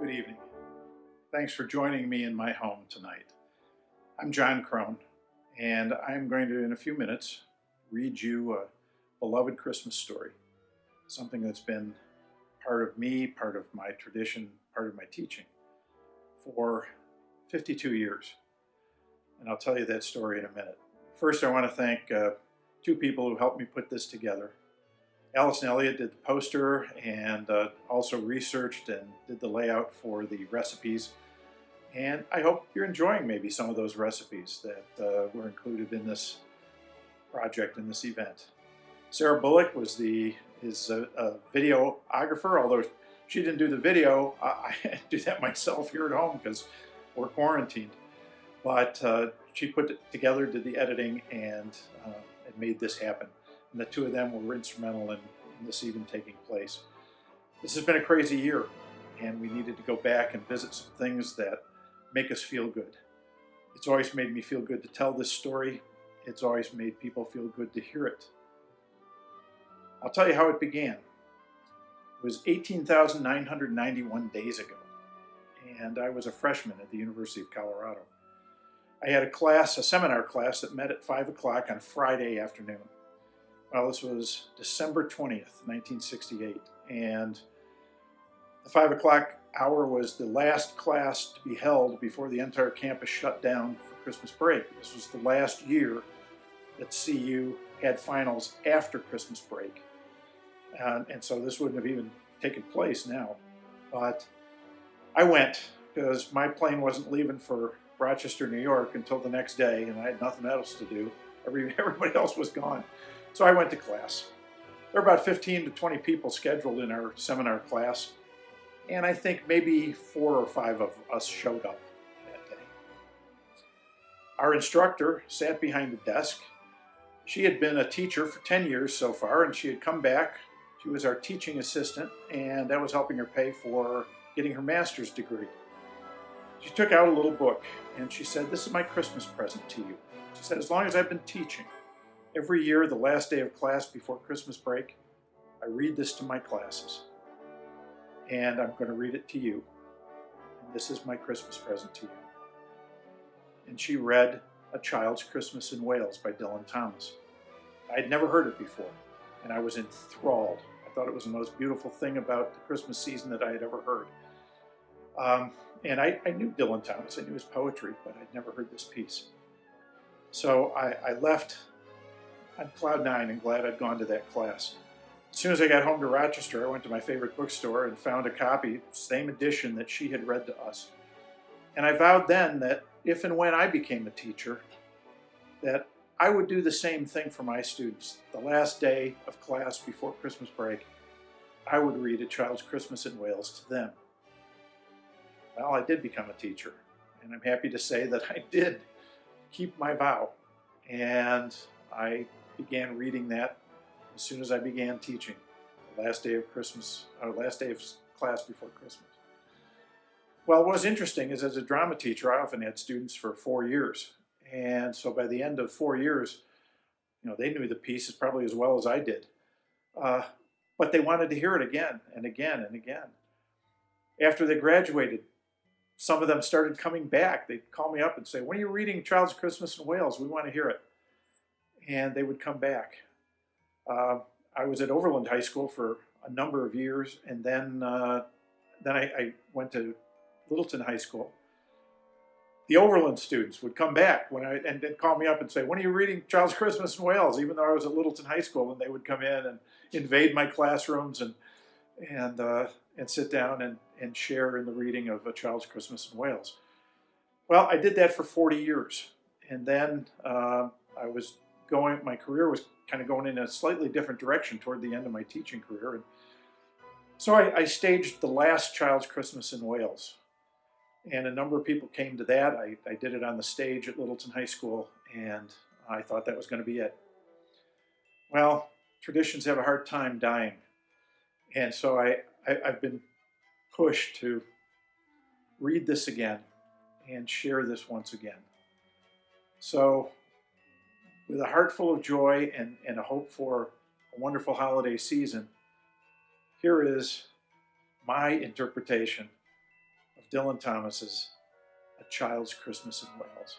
Good evening. Thanks for joining me in my home tonight. I'm John Kron, and I'm going to, in a few minutes, read you a beloved Christmas story, something that's been part of me, part of my tradition, part of my teaching for 52 years. And I'll tell you that story in a minute. First, I want to thank two people who helped me put this together. Alice and Elliot did the poster and also researched and did the layout for the recipes. And I hope you're enjoying maybe some of those recipes that were included in this project, in this event. Sarah Bullock was his videographer, although she didn't do the video. I do that myself here at home because we're quarantined. But she put it together, did the editing, and made this happen. And the two of them were instrumental in this even taking place. This has been a crazy year, and we needed to go back and visit some things that make us feel good. It's always made me feel good to tell this story. It's always made people feel good to hear it. I'll tell you how it began. It was 18,991 days ago, and I was a freshman at the University of Colorado. I had a seminar class that met at 5 o'clock on Friday afternoon. Well, this was December 20th, 1968, and the 5 o'clock hour was the last class to be held before the entire campus shut down for Christmas break. This was the last year that CU had finals after Christmas break, and so this wouldn't have even taken place now. But I went because my plane wasn't leaving for Rochester, New York until the next day, and I had nothing else to do. Everybody else was gone. So I went to class. There were about 15 to 20 people scheduled in our seminar class, and I think maybe 4 or 5 of us showed up that day. Our instructor sat behind the desk. She had been a teacher for 10 years so far, and she had come back. She was our teaching assistant, and that was helping her pay for getting her master's degree. She took out a little book, and she said, "This is my Christmas present to you." She said, "As long as I've been teaching, every year, the last day of class before Christmas break, I read this to my classes, and I'm going to read it to you, and this is my Christmas present to you." And she read A Child's Christmas in Wales by Dylan Thomas. I had never heard it before, and I was enthralled. I thought it was the most beautiful thing about the Christmas season that I had ever heard. And I knew Dylan Thomas, I knew his poetry, but I'd never heard this piece. So I left on cloud nine and glad I'd gone to that class. As soon as I got home to Rochester, I went to my favorite bookstore and found a copy, same edition that she had read to us. And I vowed then that if and when I became a teacher, that I would do the same thing for my students. The last day of class before Christmas break, I would read A Child's Christmas in Wales to them. Well, I did become a teacher, and I'm happy to say that I did keep my vow. And I began reading that as soon as I began teaching, the last day of class before Christmas. Well, what was interesting is as a drama teacher, I often had students for 4 years. And so by the end of 4 years, they knew the pieces probably as well as I did. But they wanted to hear it again and again and again. After they graduated, some of them started coming back. They'd call me up and say, "When are you reading Child's Christmas in Wales? We want to hear it." And they would come back. I was at Overland High School for a number of years, and then I went to Littleton High School. The Overland students would come back and they'd call me up and say, "When are you reading Child's Christmas in Wales?" Even though I was at Littleton High School, and they would come in and invade my classrooms and sit down and share in the reading of A Child's Christmas in Wales. Well, I did that for 40 years, and then my career was kind of going in a slightly different direction toward the end of my teaching career. And so I staged the last Child's Christmas in Wales. And a number of people came to that. I did it on the stage at Littleton High School, and I thought that was going to be it. Well, traditions have a hard time dying. And so I've been pushed to read this again and share this once again. So with a heart full of joy and a hope for a wonderful holiday season, here is my interpretation of Dylan Thomas's A Child's Christmas in Wales.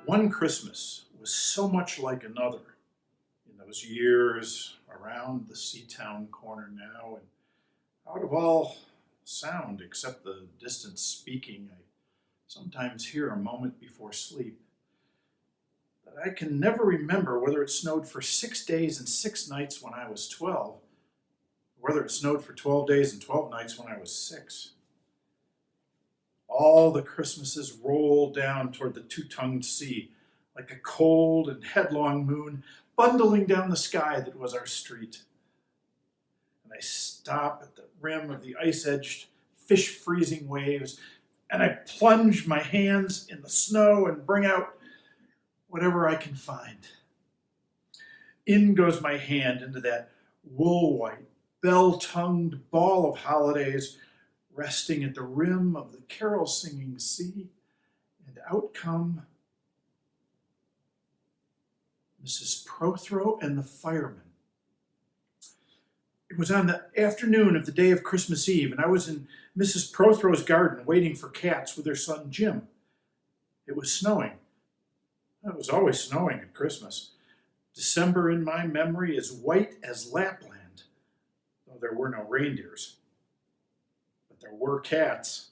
One Christmas was so much like another in those years around the Seatown corner now, and out of all sound except the distant speaking I sometimes hear a moment before sleep, that I can never remember whether it snowed for 6 days and 6 nights when I was 12, or whether it snowed for 12 days and 12 nights when I was 6. All the Christmases rolled down toward the two-tongued sea like a cold and headlong moon bundling down the sky that was our street. And I stop at the rim of the ice-edged, fish-freezing waves, and I plunge my hands in the snow and bring out whatever I can find. In goes my hand into that wool-white, bell-tongued ball of holidays resting at the rim of the carol-singing sea, and out come Mrs. Prothero and the firemen. It was on the afternoon of the day of Christmas Eve, and I was in Mrs. Prothero's garden waiting for cats with her son Jim. It was snowing. It was always snowing at Christmas. December in my memory is white as Lapland, though there were no reindeers. But there were cats.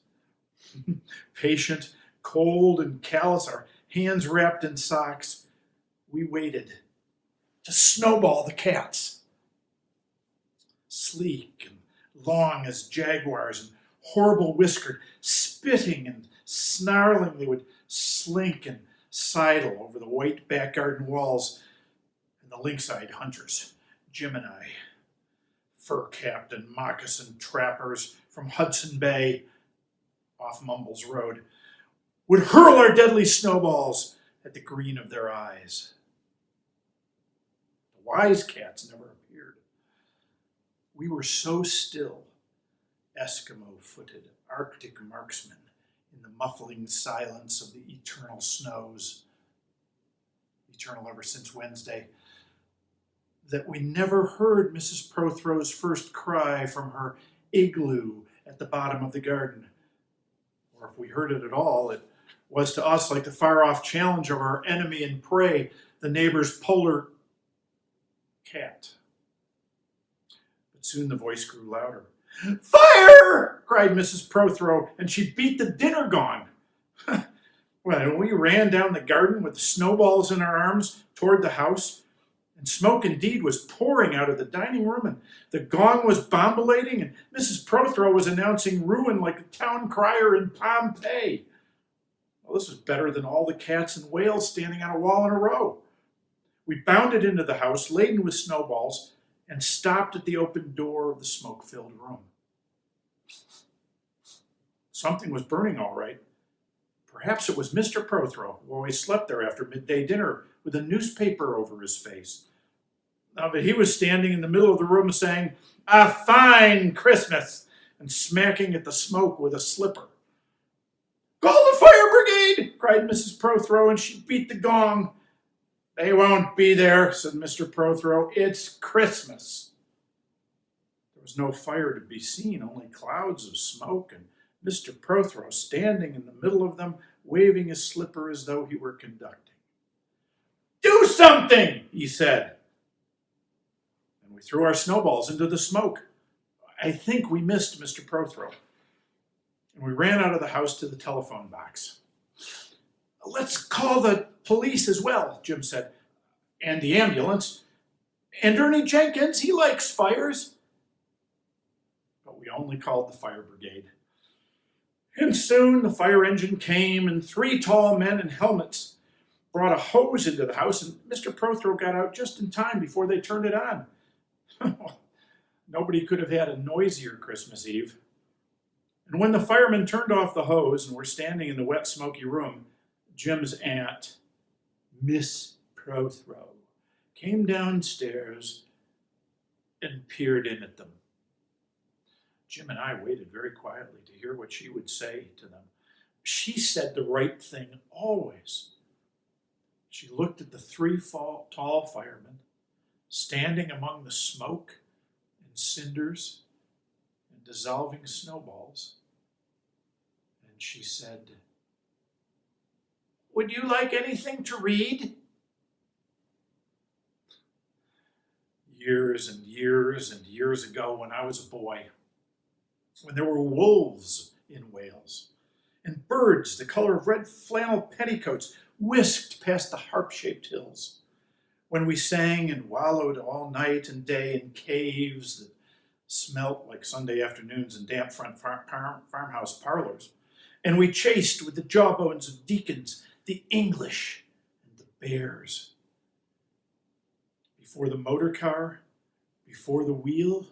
Patient, cold, and callous, our hands wrapped in socks, we waited to snowball the cats. Sleek and long as jaguars and horrible whiskered, spitting and snarling, they would slink and sidle over the white back garden walls, and the lynx-eyed hunters, Jim and I, fur-capped and moccasined trappers from Hudson Bay off Mumbles Road, would hurl our deadly snowballs at the green of their eyes. The wise cats never appeared. We were so still, Eskimo-footed Arctic marksmen in the muffling silence of the eternal snows, eternal ever since Wednesday, that we never heard Mrs. Prothero's first cry from her igloo at the bottom of the garden. Or if we heard it at all, it was to us like the far-off challenge of our enemy and prey, the neighbor's polar cat. But soon the voice grew louder. "Fire!" cried Mrs. Prothero, and she beat the dinner gong. Well, we ran down the garden with the snowballs in our arms toward the house, and smoke indeed was pouring out of the dining room, and the gong was bombilating, and Mrs. Prothero was announcing ruin like a town crier in Pompeii. Well, this was better than all the cats in Wales standing on a wall in a row. We bounded into the house, laden with snowballs, and stopped at the open door of the smoke-filled room. Something was burning all right. Perhaps it was Mr. Prothero, who always slept there after midday dinner with a newspaper over his face. But he was standing in the middle of the room saying, "A fine Christmas," and smacking at the smoke with a slipper. "Call the fire brigade!" cried Mrs. Prothero, and she beat the gong. "They won't be there," said Mr. Prothero. "It's Christmas." There was no fire to be seen, only clouds of smoke, and Mr. Prothero standing in the middle of them, waving his slipper as though he were conducting. "Do something," he said. And we threw our snowballs into the smoke. I think we missed Mr. Prothero. And we ran out of the house to the telephone box. "Let's call the police as well," Jim said, "and the ambulance. And Ernie Jenkins, he likes fires." But we only called the fire brigade. And soon the fire engine came, and 3 tall men in helmets brought a hose into the house, and Mr. Prothero got out just in time before they turned it on. Nobody could have had a noisier Christmas Eve. And when the firemen turned off the hose and were standing in the wet, smoky room, Jim's aunt, Miss Prothero, came downstairs and peered in at them. Jim and I waited very quietly to hear what she would say to them. She said the right thing always. She looked at the 3 tall firemen standing among the smoke and cinders and dissolving snowballs. And she said, "Would you like anything to read?" Years and years and years ago, when I was a boy, when there were wolves in Wales, and birds the color of red flannel petticoats whisked past the harp-shaped hills, when we sang and wallowed all night and day in caves that smelt like Sunday afternoons in damp front farmhouse parlors, and we chased with the jawbones of deacons the English and the bears. Before the motor car, before the wheel,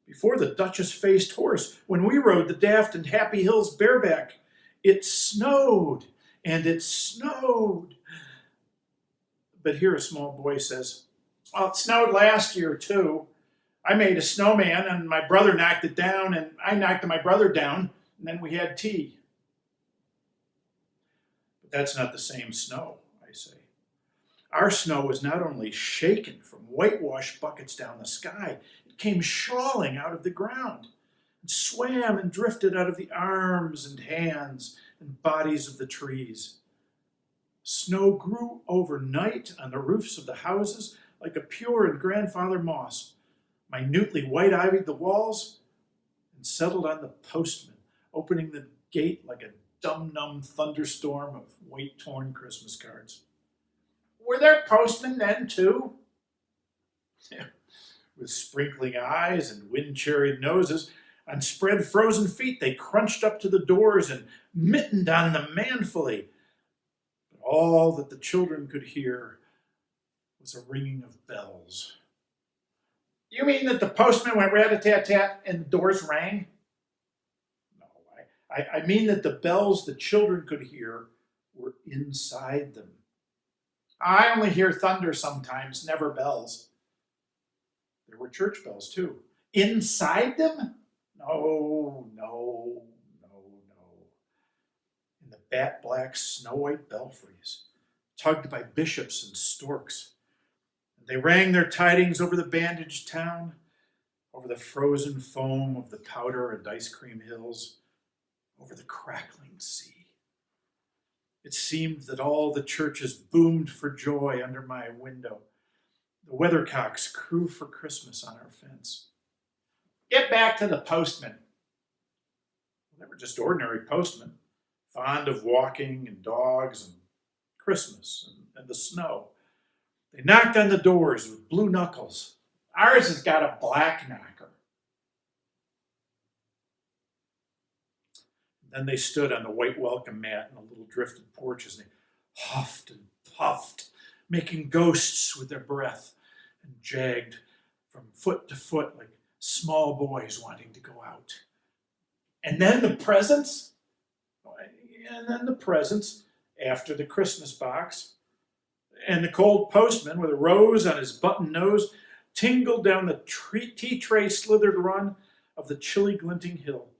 before the Duchess-faced horse, when we rode the daft and happy hills bareback, it snowed and it snowed. But here a small boy says, "Well, it snowed last year too. I made a snowman and my brother knocked it down and I knocked my brother down and then we had tea." But that's not the same snow, I say. Our snow was not only shaken from whitewash buckets down the sky, it came shawling out of the ground. It swam and drifted out of the arms and hands and bodies of the trees. Snow grew overnight on the roofs of the houses like a pure and grandfather moss, minutely white-ivied the walls, and settled on the postman, opening the gate like a dumb-numb thunderstorm of weight-torn Christmas cards. Were there postmen then, too? With sprinkling eyes and wind-cherried noses, on spread frozen feet, they crunched up to the doors and mittened on them manfully. But all that the children could hear was a ringing of bells. "You mean that the postman went rat-a-tat-tat and the doors rang?" "No, I mean that the bells the children could hear were inside them." "I only hear thunder sometimes, never bells." "There were church bells, too." "Inside them?" No. In the bat-black, snow-white belfries, tugged by bishops and storks. And they rang their tidings over the bandaged town, over the frozen foam of the powder and ice cream hills, over the crackling sea. It seemed that all the churches boomed for joy under my window. The weathercocks crew for Christmas on our fence. Get back to the postmen. They were just ordinary postmen, fond of walking and dogs and Christmas and the snow. They knocked on the doors with blue knuckles. Ours has got a black knocker. Then they stood on the white welcome mat in the little drifted porches, and they huffed and puffed, making ghosts with their breath, and jagged from foot to foot like small boys wanting to go out. And then the presents? And then the presents after the Christmas box. And the cold postman, with a rose on his button nose, tingled down the tea tray slithered run of the chilly glinting hill.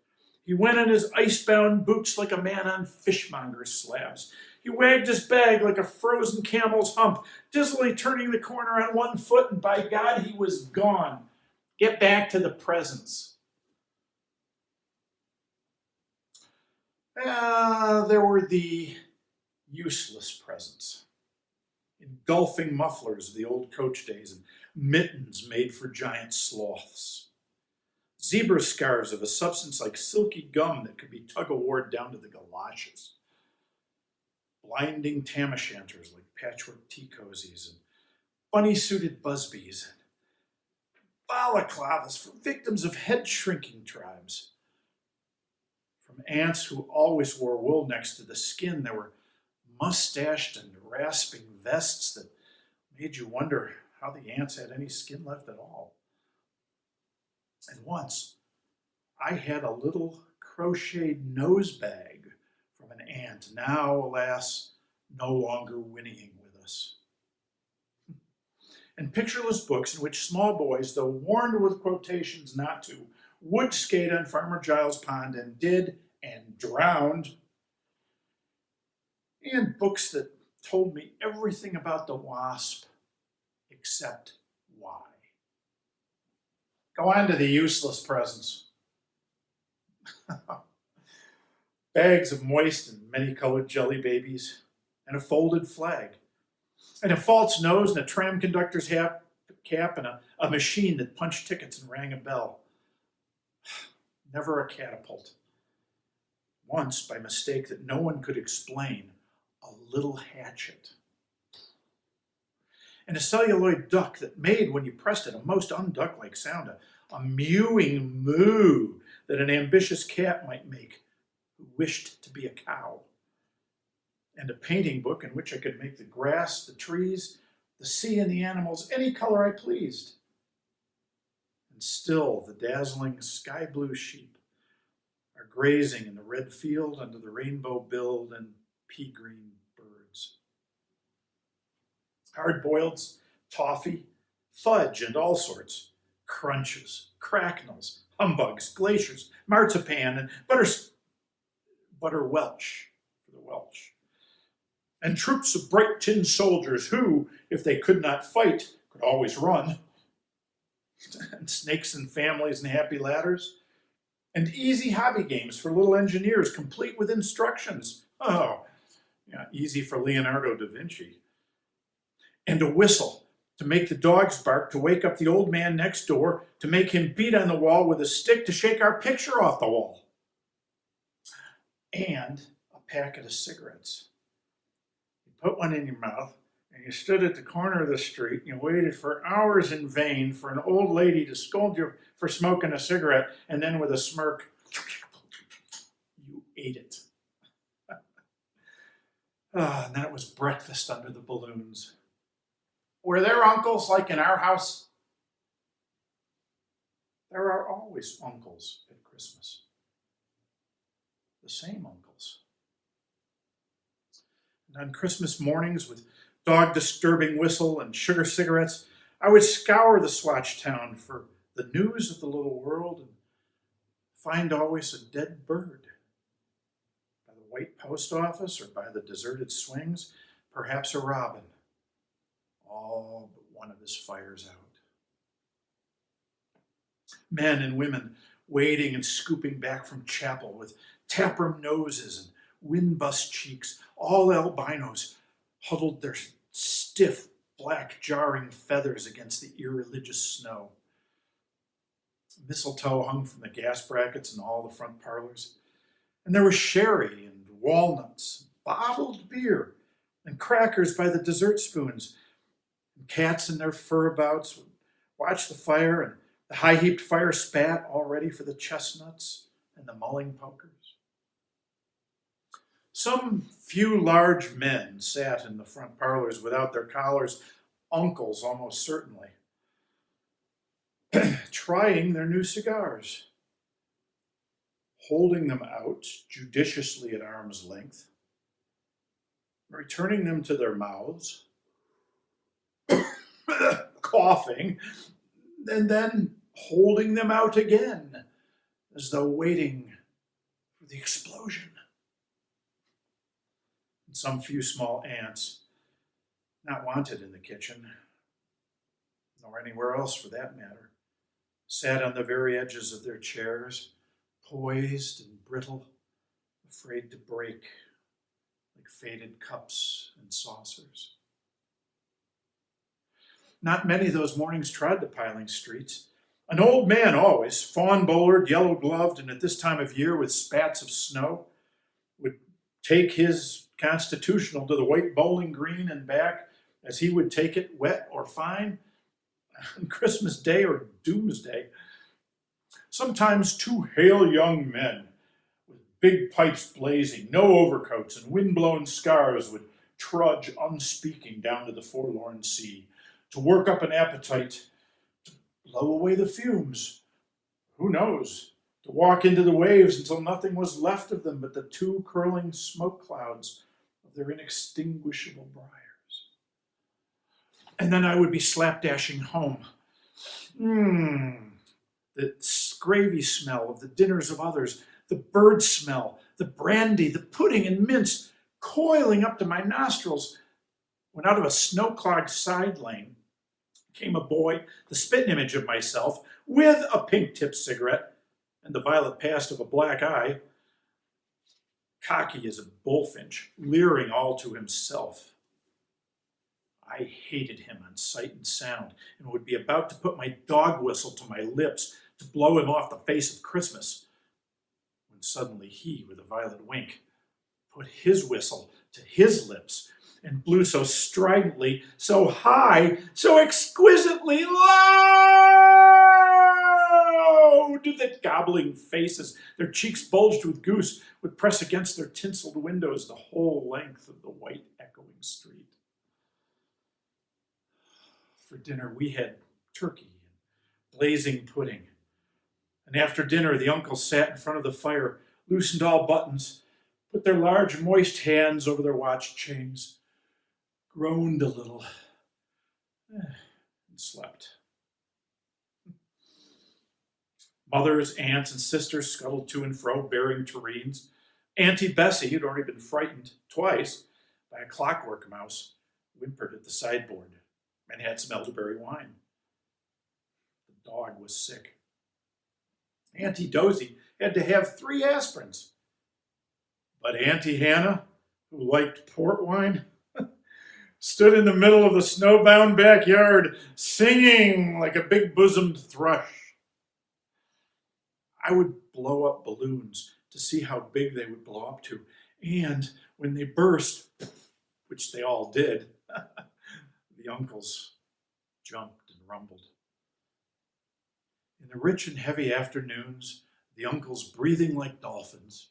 He went on his icebound boots like a man on fishmonger's slabs. He wagged his bag like a frozen camel's hump, dizzily turning the corner on one foot, and by God, he was gone. Get back to the presents. There were the useless presents. Engulfing mufflers of the old coach days and mittens made for giant sloths. Zebra scarves of a substance like silky gum that could be tug-of-warred down to the galoshes. Blinding tam-o'-shanters like patchwork tea cozies and bunny-suited busbies. Balaclavas for victims of head-shrinking tribes. From ants who always wore wool next to the skin, there were mustached and rasping vests that made you wonder how the ants had any skin left at all. And once, I had a little crocheted nose bag from an ant, now, alas, no longer whinnying with us. And pictureless books in which small boys, though warned with quotations not to, would skate on Farmer Giles' pond and did, and drowned. And books that told me everything about the wasp except why. Go on to the useless presents. Bags of moist and many-colored jelly babies, and a folded flag, and a false nose and a tram conductor's cap and a machine that punched tickets and rang a bell. Never a catapult. Once, by mistake that no one could explain, a little hatchet. And a celluloid duck that made, when you pressed it, a most unduck-like sound, a mewing moo that an ambitious cat might make who wished to be a cow. And a painting book in which I could make the grass, the trees, the sea, and the animals any color I pleased. And still the dazzling sky blue sheep are grazing in the red field under the rainbow-billed and pea-green birds. Hard-boiled toffee, fudge, and all sorts, crunches, cracknels, humbugs, glaciers, marzipan, and butter Welch for the Welsh. And troops of bright tin soldiers who, if they could not fight, could always run. And snakes and families and happy ladders. And easy hobby games for little engineers, complete with instructions. Oh, yeah, easy for Leonardo da Vinci. And a whistle to make the dogs bark, to wake up the old man next door, to make him beat on the wall with a stick to shake our picture off the wall. And a packet of cigarettes. You put one in your mouth, and you stood at the corner of the street, and you waited for hours in vain for an old lady to scold you for smoking a cigarette, and then with a smirk, you ate it. And then it was breakfast under the balloons. Were there uncles like in our house? There are always uncles at Christmas. The same uncles. And on Christmas mornings, with dog-disturbing whistle and sugar cigarettes, I would scour the Swatch town for the news of the little world and find always a dead bird. By the white post office or by the deserted swings, perhaps a robin. All but one of his fires out. Men and women wading and scooping back from chapel with tapeworm noses and wind-bust cheeks, all albinos, huddled their stiff, black, jarring feathers against the irreligious snow. Mistletoe hung from the gas brackets in all the front parlors. And there was sherry and walnuts, bottled beer, and crackers by the dessert spoons. And cats in their furabouts would watch the fire, and the high-heaped fire spat, all ready for the chestnuts and the mulling pokers. Some few large men sat in the front parlors without their collars, uncles almost certainly, trying their new cigars, holding them out judiciously at arm's length, returning them to their mouths, coughing, and then holding them out again, as though waiting for the explosion. And some few small ants, not wanted in the kitchen, nor anywhere else for that matter, sat on the very edges of their chairs, poised and brittle, afraid to break, like faded cups and saucers. Not many of those mornings trod the piling streets. An old man always, fawn-bowlered, yellow-gloved, and at this time of year with spats of snow, would take his constitutional to the white bowling green and back as he would take it, wet or fine, on Christmas Day or Doomsday. Sometimes two hale young men with big pipes blazing, no overcoats, and wind-blown scars would trudge unspeaking down to the forlorn sea, to work up an appetite, to blow away the fumes. Who knows? To walk into the waves until nothing was left of them but the two curling smoke clouds of their inextinguishable briars. And then I would be slapdashing home. The gravy smell of the dinners of others, the bird smell, the brandy, the pudding and mince coiling up to my nostrils, when out of a snow-clogged side lane came a boy, the spitting image of myself, with a pink-tipped cigarette and the violet past of a black eye, cocky as a bullfinch, leering all to himself. I hated him on sight and sound, and would be about to put my dog whistle to my lips to blow him off the face of Christmas, when suddenly he, with a violent wink, put his whistle to his lips and blew so stridently, so high, so exquisitely loud that gobbling faces, their cheeks bulged with goose, would press against their tinseled windows the whole length of the white echoing street. For dinner we had turkey and blazing pudding. And after dinner the uncles sat in front of the fire, loosened all buttons, put their large moist hands over their watch chains, groaned a little, and slept. Mothers, aunts, and sisters scuttled to and fro, bearing tureens. Auntie Bessie, who'd already been frightened twice by a clockwork mouse, whimpered at the sideboard and had some elderberry wine. The dog was sick. Auntie Dozy had to have 3 aspirins. But Auntie Hannah, who liked port wine, stood in the middle of the snowbound backyard, singing like a big-bosomed thrush. I would blow up balloons to see how big they would blow up to, and when they burst, which they all did, the uncles jumped and rumbled. In the rich and heavy afternoons, the uncles breathing like dolphins,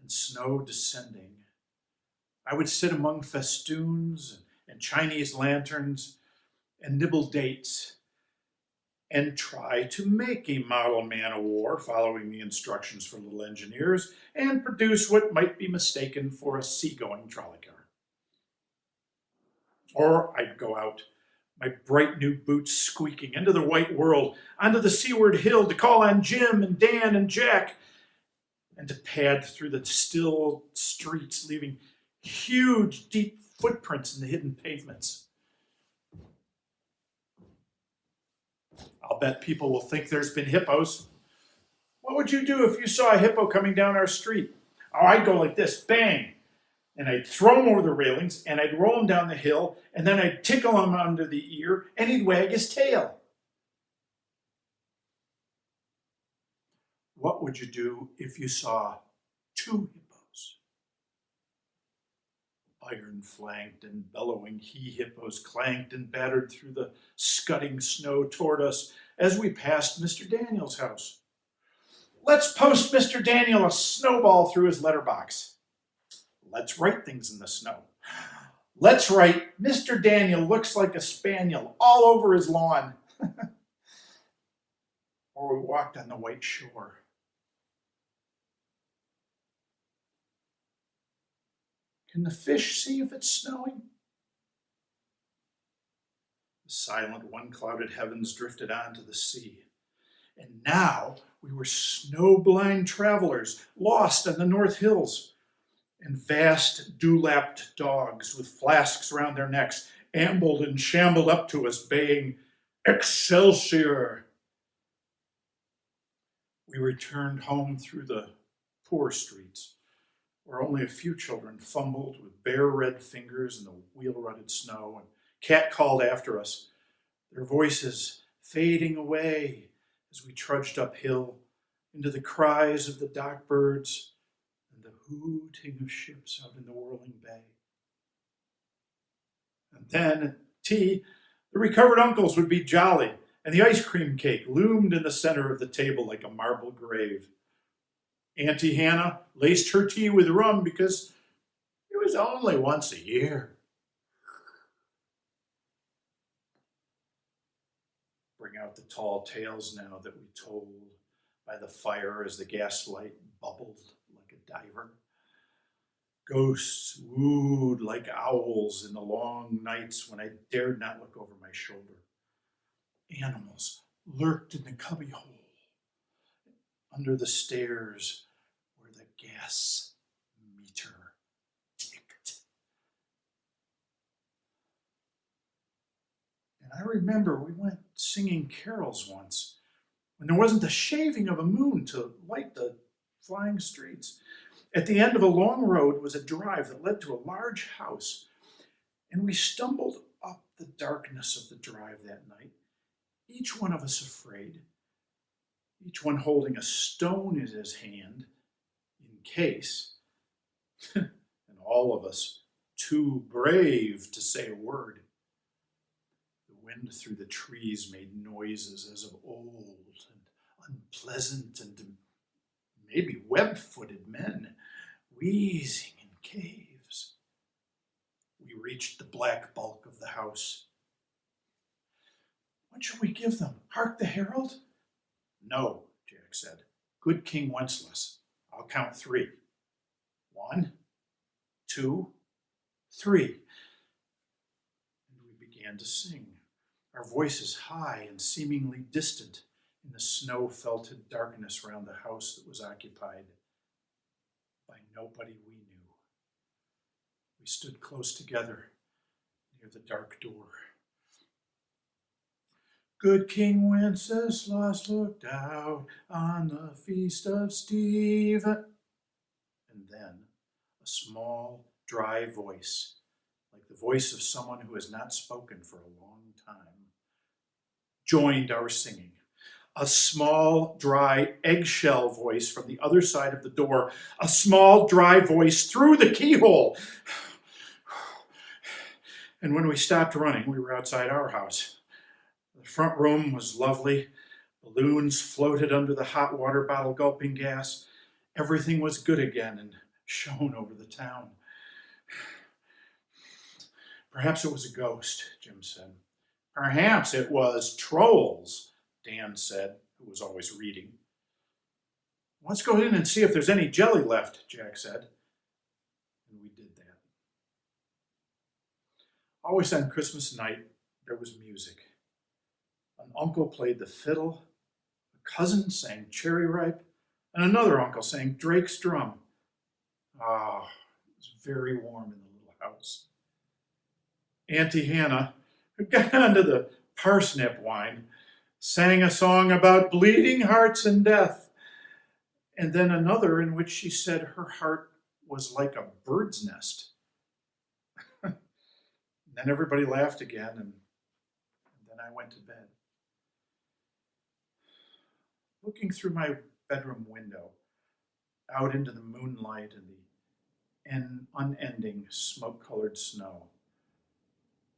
and snow descending, I would sit among festoons and Chinese lanterns and nibble dates and try to make a model man of war following the instructions for little engineers and produce what might be mistaken for a seagoing trolley car. Or I'd go out, my bright new boots squeaking into the white world, onto the seaward hill to call on Jim and Dan and Jack, and to pad through the still streets, leaving huge, deep footprints in the hidden pavements. I'll bet people will think there's been hippos. What would you do if you saw a hippo coming down our street? Oh, I'd go like this, bang, and I'd throw him over the railings, and I'd roll him down the hill, and then I'd tickle him under the ear, and he'd wag his tail. What would you do if you saw 2 hippos? Iron-flanked and bellowing he-hippos clanked and battered through the scudding snow toward us as we passed Mr. Daniel's house. Let's post Mr. Daniel a snowball through his letterbox. Let's write things in the snow. Let's write, Mr. Daniel looks like a spaniel all over his lawn. Or we walked on the white shore. Can the fish see if it's snowing? The silent, one-clouded heavens drifted on to the sea. And now we were snow-blind travelers, lost on the North Hills. And vast, dew-lapped dogs with flasks round their necks ambled and shambled up to us, baying, Excelsior! We returned home through the poor streets, where only a few children fumbled with bare red fingers in the wheel-rutted snow, and Cat called after us, their voices fading away as we trudged uphill into the cries of the dock birds and the hooting of ships out in the whirling bay. And then at tea, the recovered uncles would be jolly, and the ice cream cake loomed in the center of the table like a marble grave. Auntie Hannah laced her tea with rum because it was only once a year. Bring out the tall tales now that we told by the fire as the gaslight bubbled like a diver. Ghosts wooed like owls in the long nights when I dared not look over my shoulder. Animals lurked in the cubbyhole under the stairs where the gas meter ticked. remember we went singing carols once when there wasn't the shaving of a moon to light the flying streets. At the end of a long road was a drive that led to a large house, and we stumbled up the darkness of the drive that night, each one of us afraid, each one holding a stone in his hand in case, and all of us too brave to say a word. The wind through the trees made noises as of old and unpleasant and maybe web-footed men wheezing in caves. We reached the black bulk of the house. What shall we give them? Hark the herald? No, Jack said. Good King Wenceslas. I'll count 3. 1, 2, 3. And we began to sing, our voices high and seemingly distant in the snow-felted darkness round the house that was occupied by nobody we knew. We stood close together near the dark door. Good King Wenceslas looked out on the feast of Steve. And then a small, dry voice, like the voice of someone who has not spoken for a long time, joined our singing. A small, dry, eggshell voice from the other side of the door. A small, dry voice through the keyhole. And when we stopped running, we were outside our house. The front room was lovely. Balloons floated under the hot water bottle gulping gas. Everything was good again and shone over the town. Perhaps it was a ghost, Jim said. Perhaps it was trolls, Dan said, who was always reading. Let's go in and see if there's any jelly left, Jack said. And we did that. Always on Christmas night, there was music. An uncle played the fiddle, a cousin sang Cherry Ripe, and another uncle sang Drake's Drum. Ah, it was very warm in the little house. Auntie Hannah, who got onto the parsnip wine, sang a song about bleeding hearts and death, and then another in which she said her heart was like a bird's nest. Then everybody laughed again, and then I went to bed. Looking through my bedroom window, out into the moonlight and the unending smoke-colored snow,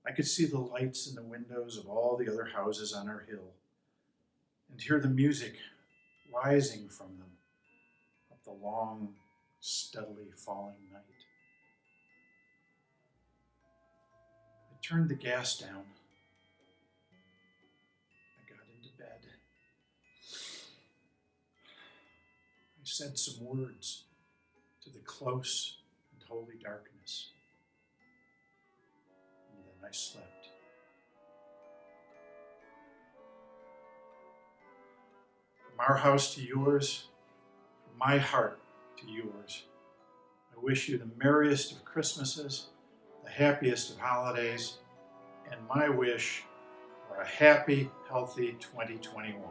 I could see the lights in the windows of all the other houses on our hill and hear the music rising from them up the long, steadily falling night. I turned the gas down. I got into bed. I said some words to the close and holy darkness. And then I slept. From our house to yours, from my heart to yours, I wish you the merriest of Christmases, the happiest of holidays, and my wish for a happy, healthy 2021.